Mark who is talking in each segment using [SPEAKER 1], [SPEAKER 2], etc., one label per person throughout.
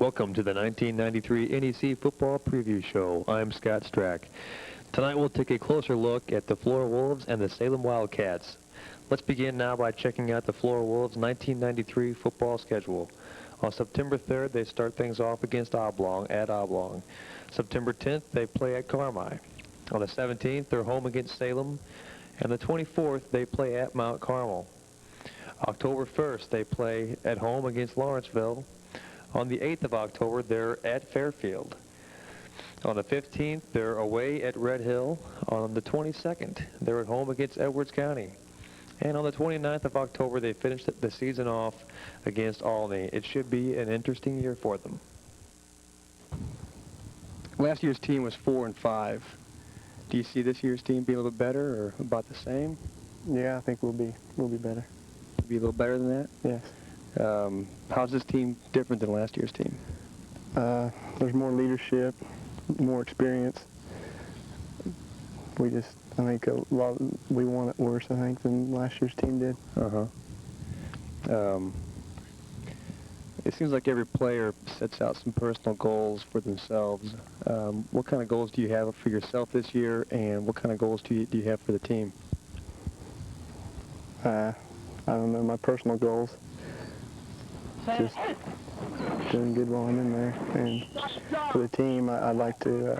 [SPEAKER 1] Welcome to the 1993 NEC Football Preview Show. I'm Scott Strack. Tonight we'll take a closer look at the Flora Wolves and the Salem Wildcats. Let's begin now by checking out the Flora Wolves' 1993 football schedule. On September 3rd, they start things off against Oblong at Oblong. September 10th, they play at Carmi. On the 17th, they're home against Salem. And the 24th, they play at Mount Carmel. October 1st, they play at home against Lawrenceville. On the 8th of October, they're at Fairfield. On the 15th, they're away at Red Hill. On the 22nd, they're at home against Edwards County. And on the 29th of October, they finished the season off against Albany. It should be an interesting year for them.
[SPEAKER 2] Last year's team was 4-5. Do you see this year's team being a little bit better or about the same?
[SPEAKER 3] Yeah, I think we'll be better.
[SPEAKER 2] Be a little better than that?
[SPEAKER 3] Yes.
[SPEAKER 2] How's this team different than last year's team?
[SPEAKER 3] There's more leadership, more experience. I think we won it worse, I think, than last year's team did.
[SPEAKER 2] It seems like every player sets out some personal goals for themselves. What kind of goals do you have for yourself this year, and what kind of goals do you have for the team?
[SPEAKER 3] I don't know, my personal goals. Just doing good while I'm in there. And for the team, I'd like to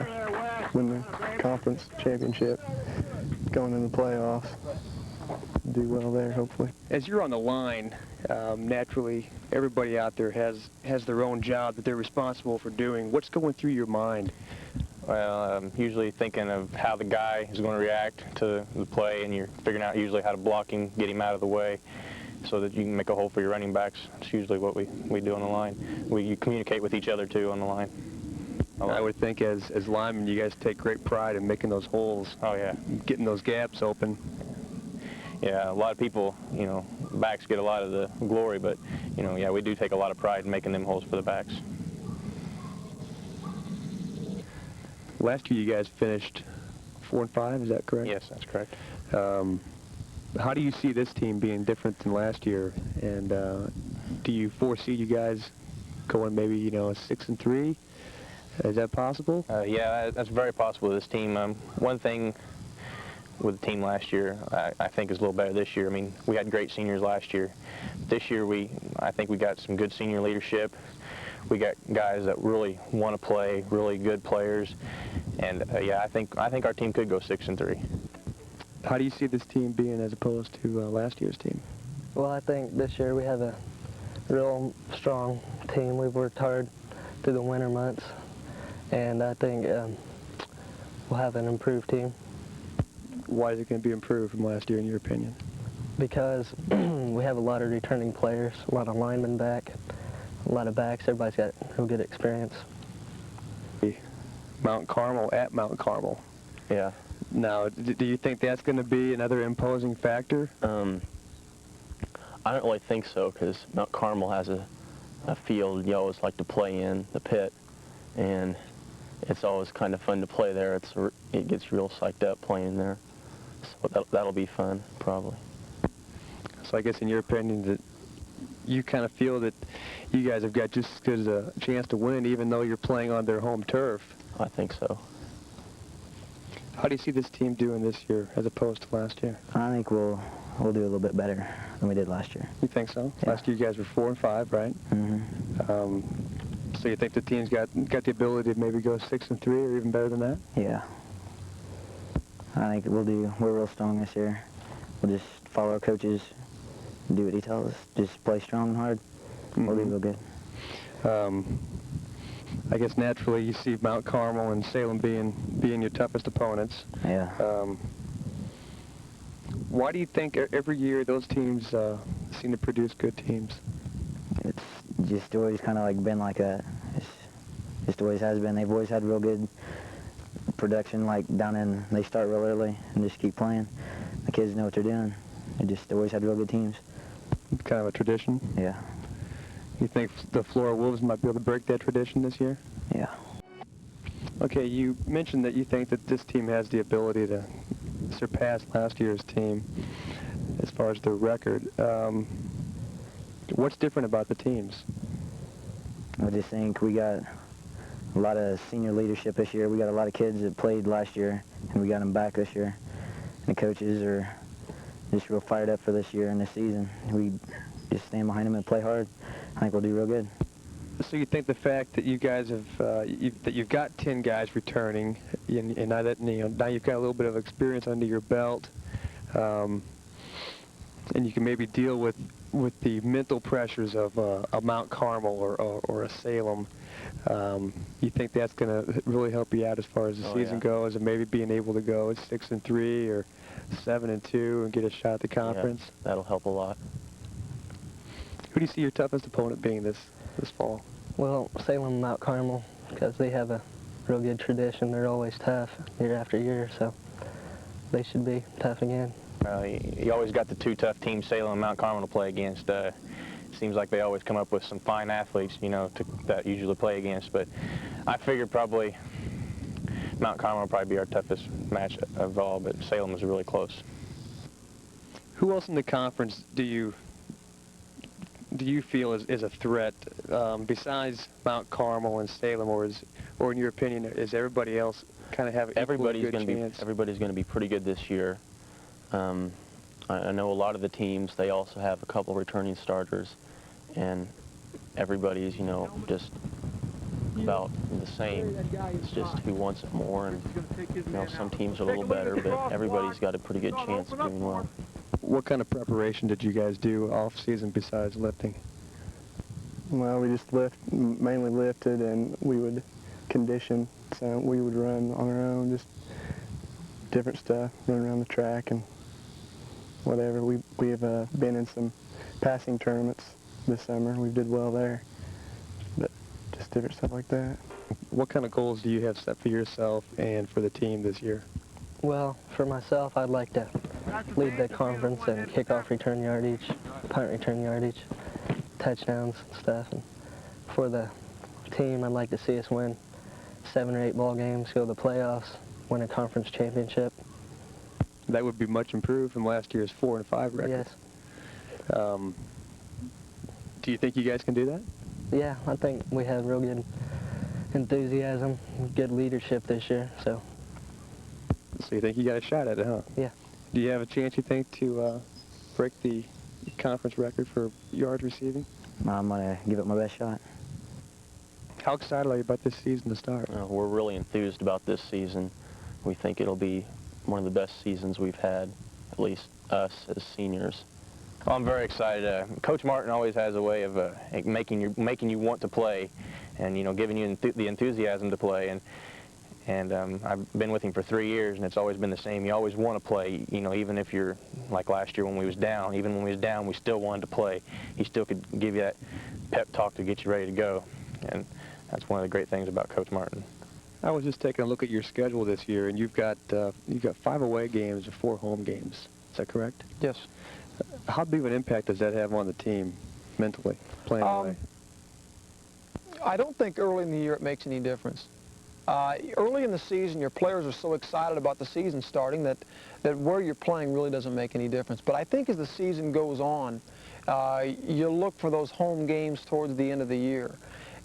[SPEAKER 3] win the conference championship, going in the playoffs, do well there, hopefully.
[SPEAKER 2] As you're on the line, naturally, everybody out there has their own job that they're responsible for doing. What's going through your mind?
[SPEAKER 4] Well, I'm usually thinking of how the guy is going to react to the play, and you're figuring out usually how to block him, get him out of the way, so that you can make a hole for your running backs. It's usually what we do on the line. You communicate with each other, too, on the line.
[SPEAKER 2] I would think as linemen, you guys take great pride in making those holes.
[SPEAKER 4] Oh, yeah.
[SPEAKER 2] Getting those gaps open.
[SPEAKER 4] Yeah, a lot of people, backs get a lot of the glory, but, yeah, we do take a lot of pride in making them holes for the backs.
[SPEAKER 2] Last year you guys finished 4-5, is that correct?
[SPEAKER 4] Yes, that's correct.
[SPEAKER 2] How do you see this team being different than last year? And do you foresee you guys going maybe, 6-3? Is that possible?
[SPEAKER 4] Yeah, that's very possible with this team. One thing with the team last year, I think is a little better this year. I mean, we had great seniors last year. This year, I think we got some good senior leadership. We got guys that really want to play, really good players, and yeah, I think our team could go 6-3.
[SPEAKER 2] How do you see this team being as opposed to last year's team?
[SPEAKER 5] Well, I think this year we have a real strong team. We've worked hard through the winter months, and I think we'll have an improved team.
[SPEAKER 2] Why is it going to be improved from last year, in your opinion?
[SPEAKER 5] Because we have a lot of returning players, a lot of linemen back, a lot of backs. Everybody's got real good experience.
[SPEAKER 2] Mount Carmel at Mount Carmel.
[SPEAKER 4] Yeah.
[SPEAKER 2] Now, do you think that's going to be another imposing factor?
[SPEAKER 6] I don't really think so, because Mount Carmel has a field you always like to play in, the pit, and it's always kind of fun to play there. It gets real psyched up playing there, so that'll be fun, probably.
[SPEAKER 2] So I guess in your opinion, that you kind of feel that you guys have got just as good a chance to win, even though you're playing on their home turf.
[SPEAKER 6] I think so.
[SPEAKER 2] How do you see this team doing this year as opposed to last year?
[SPEAKER 7] I think we'll do a little bit better than we did last year.
[SPEAKER 2] You think so?
[SPEAKER 7] Yeah.
[SPEAKER 2] Last year you guys were 4-5, right?
[SPEAKER 7] Mm-hmm.
[SPEAKER 2] So you think the team's got the ability to maybe go 6-3 or even better than that?
[SPEAKER 7] Yeah. I think we're real strong this year. We'll just follow our coaches, do what he tells us. Just play strong and hard. We'll do real good.
[SPEAKER 2] I guess naturally you see Mount Carmel and Salem being your toughest opponents.
[SPEAKER 7] Yeah.
[SPEAKER 2] Why do you think every year those teams seem to produce good teams?
[SPEAKER 7] It's just always kind of like been like that. It's just always has been. They've always had real good production, like they start real early and just keep playing. The kids know what they're doing. They just always had real good teams.
[SPEAKER 2] Kind of a tradition?
[SPEAKER 7] Yeah.
[SPEAKER 2] You think the Flora Wolves might be able to break that tradition this year?
[SPEAKER 7] Yeah.
[SPEAKER 2] Okay, you mentioned that you think that this team has the ability to surpass last year's team as far as their record. What's different about the teams?
[SPEAKER 7] I just think we got a lot of senior leadership this year. We got a lot of kids that played last year, and we got them back this year. And the coaches are just real fired up for this year and this season. We just stand behind them and play hard. I think we'll do real good.
[SPEAKER 2] So you think the fact that you guys have that you've got 10 guys returning, and now that now you've got a little bit of experience under your belt, and you can maybe deal with the mental pressures of a Mount Carmel or a Salem, you think that's going to really help you out as far as the season goes, and maybe being able to go at 6-3 or 7-2 and get a shot at the conference?
[SPEAKER 6] Yeah, that'll help a lot.
[SPEAKER 2] Who do you see your toughest opponent being this fall?
[SPEAKER 5] Well, Salem and Mount Carmel, because they have a real good tradition. They're always tough year after year, so they should be tough again.
[SPEAKER 4] You always got the two tough teams, Salem and Mount Carmel, to play against. Seems like they always come up with some fine athletes, that usually play against. But I figured probably Mount Carmel will probably be our toughest match of all, but Salem was really close.
[SPEAKER 2] Who else in the conference do you feel is a threat besides Mount Carmel and Salem, or in your opinion, is everybody else kind of have an
[SPEAKER 6] Everybody's
[SPEAKER 2] good chance?
[SPEAKER 6] Everybody's going to be pretty good this year. I know a lot of the teams, they also have a couple returning starters, and everybody's, just about the same. It's just who wants it more, and some teams are a little better, but everybody's got a pretty good chance of doing well.
[SPEAKER 2] What kind of preparation did you guys do off season besides lifting?
[SPEAKER 3] Well, we just mainly lifted, and we would condition. So we would run on our own, just different stuff, run around the track and whatever. We have been in some passing tournaments this summer. We did well there, but just different stuff like that.
[SPEAKER 2] What kind of goals do you have set for yourself and for the team this year?
[SPEAKER 5] Well, for myself, I'd like to lead the conference in kickoff return yardage, punt return yardage, touchdowns and stuff. And for the team, I'd like to see us win 7 or 8 ball games, go to the playoffs, win a conference championship.
[SPEAKER 2] That would be much improved from last year's 4-5 record.
[SPEAKER 5] Yes.
[SPEAKER 2] Do you think you guys can do that?
[SPEAKER 5] Yeah, I think we have real good enthusiasm, good leadership this year. So
[SPEAKER 2] you think you got a shot at it, huh?
[SPEAKER 5] Yeah.
[SPEAKER 2] Do you have a chance, you think, to break the conference record for yards receiving?
[SPEAKER 7] I'm going to give it my best shot.
[SPEAKER 2] How excited are you about this season to start?
[SPEAKER 6] We're really enthused about this season. We think it'll be one of the best seasons we've had, at least us as seniors.
[SPEAKER 4] Well, I'm very excited. Coach Martin always has a way of making you want to play, and giving you the enthusiasm to play. And I've been with him for 3 years, and it's always been the same. You always want to play, even if you're like last year when we was down. Even when we was down, we still wanted to play. He still could give you that pep talk to get you ready to go, and that's one of the great things about Coach Martin.
[SPEAKER 2] I was just taking a look at your schedule this year, and you've got 5 away games and 4 home games. Is that correct?
[SPEAKER 8] Yes.
[SPEAKER 2] How big of an impact does that have on the team mentally, playing away?
[SPEAKER 8] I don't think early in the year it makes any difference. Early in the season, your players are so excited about the season starting that where you're playing really doesn't make any difference. But I think as the season goes on, you look for those home games towards the end of the year.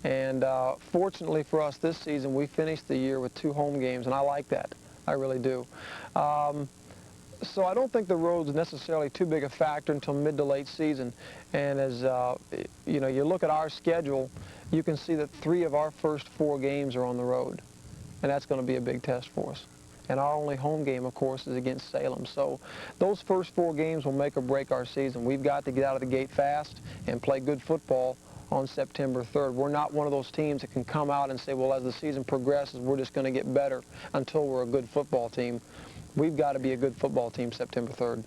[SPEAKER 8] And fortunately for us this season, we finished the year with 2 home games, and I like that. I really do. So I don't think the road's necessarily too big a factor until mid to late season. And as you look at our schedule, you can see that 3 of our first 4 games are on the road, and that's going to be a big test for us. And our only home game, of course, is against Salem. So those first 4 games will make or break our season. We've got to get out of the gate fast and play good football on September 3rd. We're not one of those teams that can come out and say, well, as the season progresses, we're just going to get better until we're a good football team. We've got to be a good football team September 3rd.